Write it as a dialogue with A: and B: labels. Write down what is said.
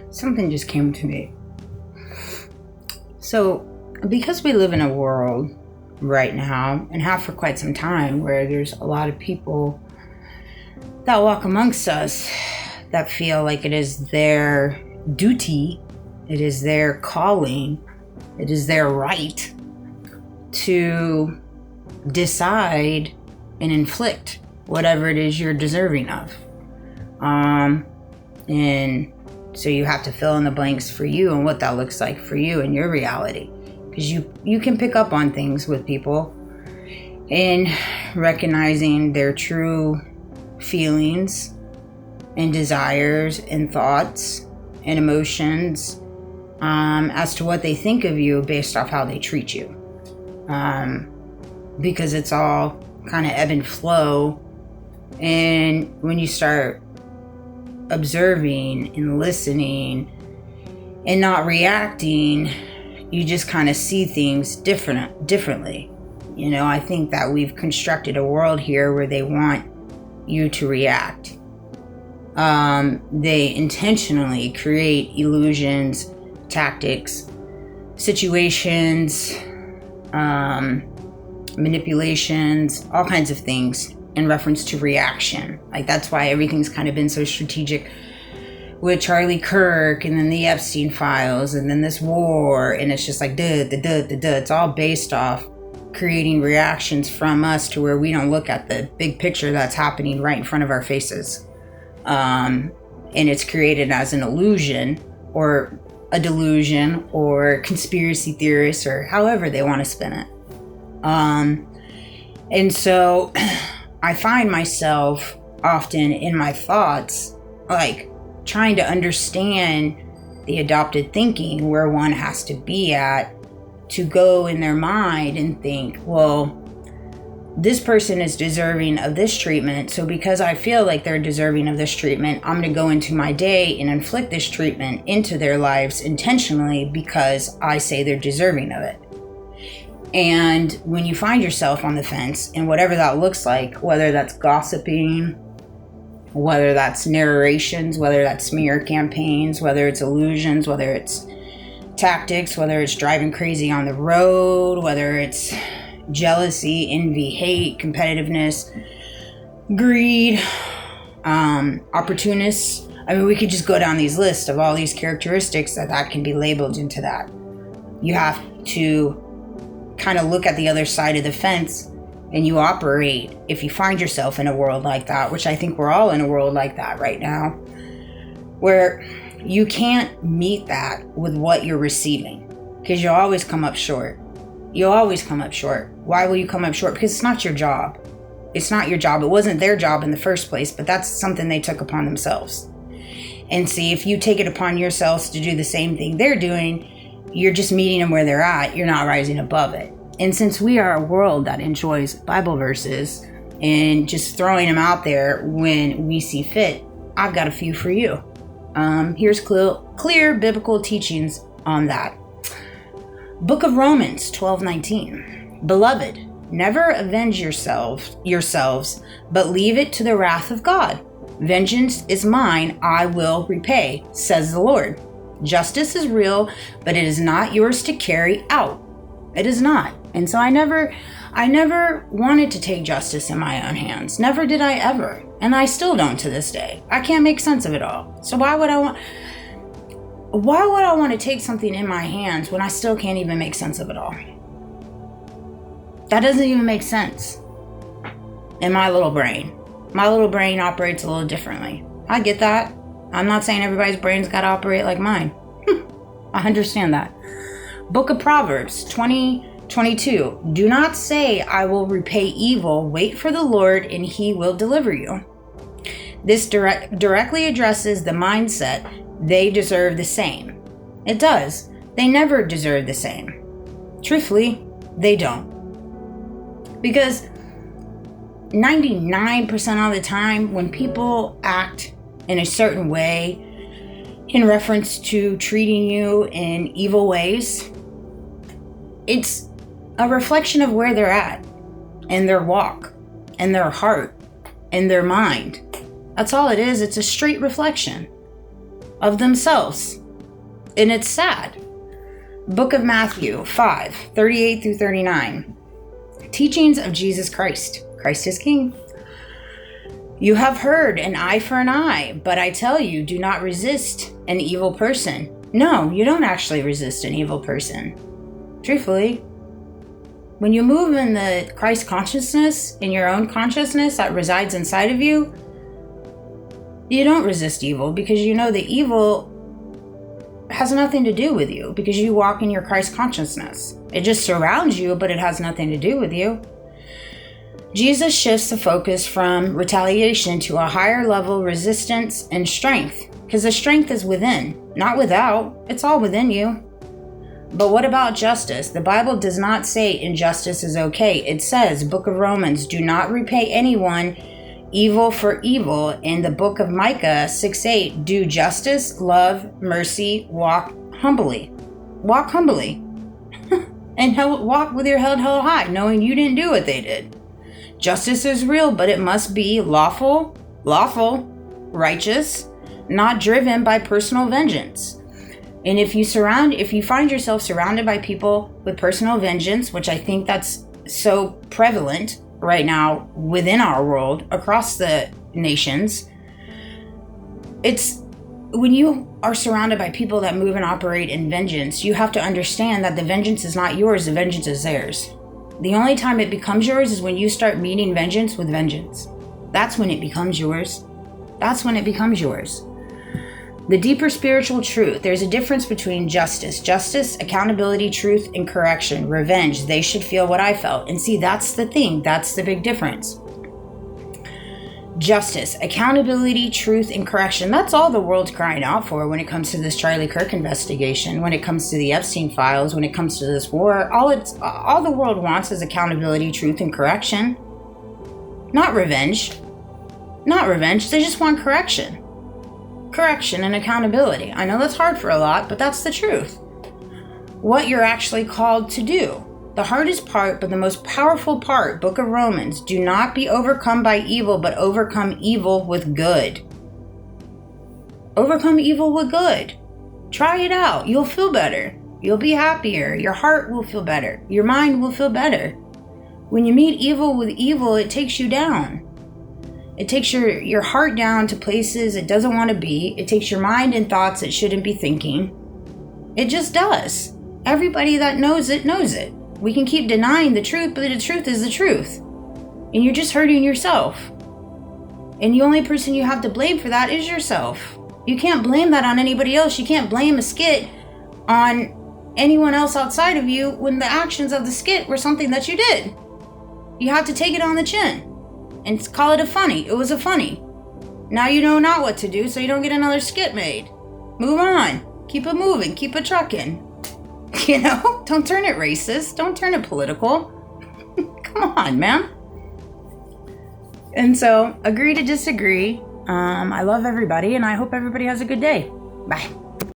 A: Something just came to me. So, because we live in a world right now, and have for quite some time, where there's a lot of people that walk amongst us that feel like it is their duty, it is their calling, it is their right to decide and inflict whatever it is you're deserving of. And so you have to fill in the blanks for you and what that looks like for you and your reality. Because you can pick up on things with people, and recognizing their true feelings and desires and thoughts and emotions as to what they think of you based off how they treat you. Because it's all kind of ebb and flow. And when you start observing and listening and not reacting, you just kind of see things differently. You know, I think that we've constructed a world here where they want you to react. They intentionally create illusions, tactics, situations, manipulations, all kinds of things in reference to reaction. Like, that's why everything's kind of been so strategic with Charlie Kirk, and then the Epstein files, and then this war, and it's just like it's all based off creating reactions from us to where we don't look at the big picture that's happening right in front of our faces. And it's created as an illusion or a delusion or conspiracy theorists, or however they want to spin it. And so I find myself often in my thoughts, like, trying to understand the adopted thinking where one has to be at to go in their mind and think, well, this person is deserving of this treatment, so because I feel like they're deserving of this treatment, I'm going to go into my day and inflict this treatment into their lives intentionally because I say they're deserving of it. And when you find yourself on the fence, and whatever that looks like, whether that's gossiping, whether that's narrations, whether that's smear campaigns, whether it's illusions, whether it's tactics, whether it's driving crazy on the road, whether it's jealousy, envy, hate, competitiveness, greed, opportunists. I mean, we could just go down these lists of all these characteristics that can be labeled into that. You have to kind of look at the other side of the fence, and you operate, if you find yourself in a world like that, which I think we're all in a world like that right now, where you can't meet that with what you're receiving, because you'll always come up short. You'll always come up short. Why will you come up short? Because it's not your job. It's not your job. It wasn't their job in the first place, but that's something they took upon themselves. And see, if you take it upon yourselves to do the same thing they're doing, you're just meeting them where they're at. You're not rising above it. And since we are a world that enjoys Bible verses and just throwing them out there when we see fit, I've got a few for you. Here's clear biblical teachings on that. Book of Romans 12:19. Beloved, never avenge yourselves, but leave it to the wrath of God. Vengeance is mine, I will repay, says the Lord. Justice is real, but it is not yours to carry out. It is not. And so I never wanted to take justice in my own hands. Never did I ever. And I still don't to this day. I can't make sense of it all. So why would I want to take something in my hands when I still can't even make sense of it all? That doesn't even make sense in my little brain. My little brain operates a little differently. I get that. I'm not saying everybody's brain's got to operate like mine. I understand that. Book of Proverbs 20:22. Do not say, I will repay evil. Wait for the Lord and he will deliver you. This directly addresses the mindset. They deserve the same. It does. They never deserve the same. Truthfully, they don't. Because 99% of the time, when people act in a certain way in reference to treating you in evil ways, it's a reflection of where they're at and their walk and their heart and their mind. That's all it is. It's a straight reflection of themselves. And it's sad. Book of Matthew 5:38 through 39. Teachings of Jesus Christ. Christ is King. You have heard an eye for an eye, but I tell you, do not resist an evil person. No, you don't actually resist an evil person. Truthfully, when you move in the Christ consciousness, in your own consciousness that resides inside of you, you don't resist evil because you know the evil has nothing to do with you because you walk in your Christ consciousness. It just surrounds you, but it has nothing to do with you. Jesus shifts the focus from retaliation to a higher level resistance and strength, because the strength is within, not without. It's all within you. But what about justice? The Bible does not say injustice is okay. It says, Book of Romans, do not repay anyone evil for evil. In the book of Micah 6:8, do justice, love, mercy, walk humbly. Walk humbly. And walk with your head held high, knowing you didn't do what they did. Justice is real, but it must be lawful, righteous, not driven by personal vengeance. And if you find yourself surrounded by people with personal vengeance, which I think that's so prevalent right now within our world, across the nations, it's when you are surrounded by people that move and operate in vengeance, you have to understand that the vengeance is not yours, the vengeance is theirs. The only time it becomes yours is when you start meeting vengeance with vengeance. That's when it becomes yours. That's when it becomes yours. The deeper spiritual truth, there's a difference between justice, accountability, truth, and correction, revenge. They should feel what I felt. And see, that's the thing. That's the big difference. Justice, accountability, truth, and correction. That's all the world's crying out for when it comes to this Charlie Kirk investigation, when it comes to the Epstein files, when it comes to this war. All the world wants is accountability, truth, and correction. Not revenge. Not revenge. They just want correction. Correction and accountability. I know that's hard for a lot, but that's the truth. What you're actually called to do. The hardest part, but the most powerful part, Book of Romans, do not be overcome by evil, but overcome evil with good. Overcome evil with good. Try it out. You'll feel better. You'll be happier. Your heart will feel better. Your mind will feel better. When you meet evil with evil, it takes you down. It takes your heart down to places it doesn't want to be. It takes your mind and thoughts it shouldn't be thinking. It just does. Everybody that knows it knows it. We can keep denying the truth, but the truth is the truth. And you're just hurting yourself. And the only person you have to blame for that is yourself. You can't blame that on anybody else. You can't blame a skit on anyone else outside of you when the actions of the skit were something that you did. You have to take it on the chin and call it a funny. It was a funny. Now you know not what to do, so you don't get another skit made. Move on. Keep it moving. Keep it trucking. You know? Don't turn it racist. Don't turn it political. Come on, man. And so, agree to disagree. I love everybody, and I hope everybody has a good day. Bye.